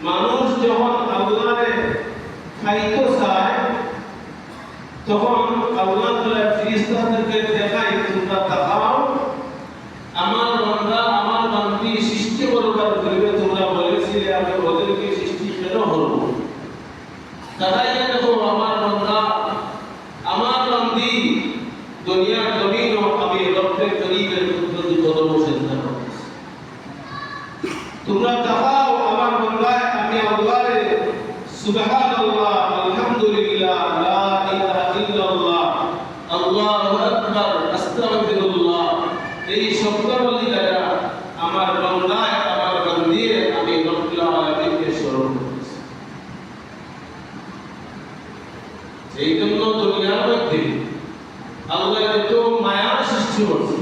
মানুষ যখন আল্লাহরে খাইতে চায় তখন আল্লাহ তাআলা ফেরেশতাদেরকে দেখায় তোমরা তাকাও আমার বান্দা আমার বান্দি সৃষ্টি করবার পূর্বে তোমরা বলেছিলে আমি ওদেরকে সৃষ্টি কেন করব তাকাইয়া দেখো আমার বান্দা আমার বান্দি দুনিয়ার জমিন আমি রব্বের করিমের কুদরতি কদম সেজদা করতেছি তোমরা তাকাও আমার বান্দা আমি আল্লাহরে সুবহানাল্লাহ আলহামদুলিল্লাহ লা ইলাহা ইল্লাল্লাহ আল্লাহু আকবার আস্তাগফিরুল্লাহ এই শব্দগুলি দ্বারা আমার বান্দায় আমার বান্দিয়ে আমি রব্বুল আলামিনকে স্মরণ করতেছি এই জন্য দুনিয়ার মধ্যে আল্লাহ এত মায়া সৃষ্টি করছে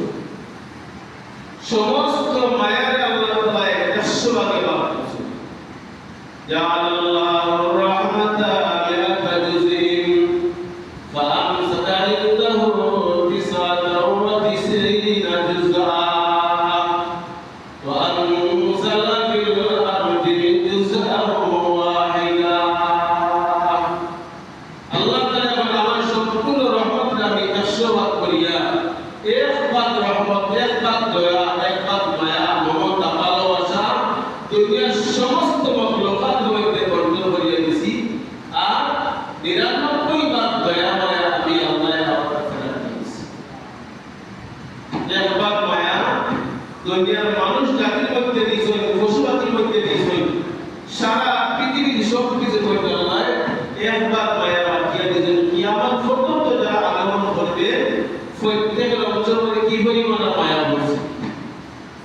সমস্ত মায়ার আল্লাহ তাআলা 100 ভাগে ভাগ করেছেন জাআলাল্লাহু রাহমাতা লিআতা জুযিম ফাআমসাকা ইনদাহু তিসাতা ওয়া তিসঈনা জুযআ ওয়া আনজালা ফিল আরদি জুযআন ওয়াহিদা আল্লাহ তাআলা আমার সম্পূর্ণ রহমতকে আমি 100 ভাগ করিয়া এক ভাগ রহমত এক ভাগ দয়া এক ভাগ মায়া মমতা ভালোবাসা দুনিয়ার সমস্ত মখলুকাতের মধ্যে বন্টন করিয়া দিছি আর 99 ভাগ দয়া মায়া আমি আল্লাহর কাছে রাখিছি এক ভাগ মায়া দুনিয়ার মানুষ জাতির মধ্যে দিছি পশু জাতির মধ্যে দিছি সারা পৃথিবীর সব কিছু করতে আল্লাহ এক ভাগ মায়া রাখিয়া দিয়েছেন কিয়ামত পর্যন্ত যারা আগমন করবে প্রত্যেক অঞ্চলে কি পরিমাণ মায়া বসে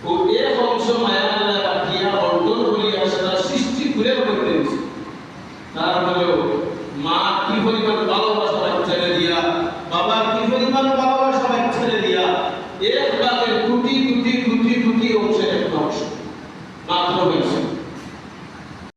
ও এক অংশ মায়া আল্লাহ রাখিয়া বন্টন করিয়া সেটা সৃষ্টি করে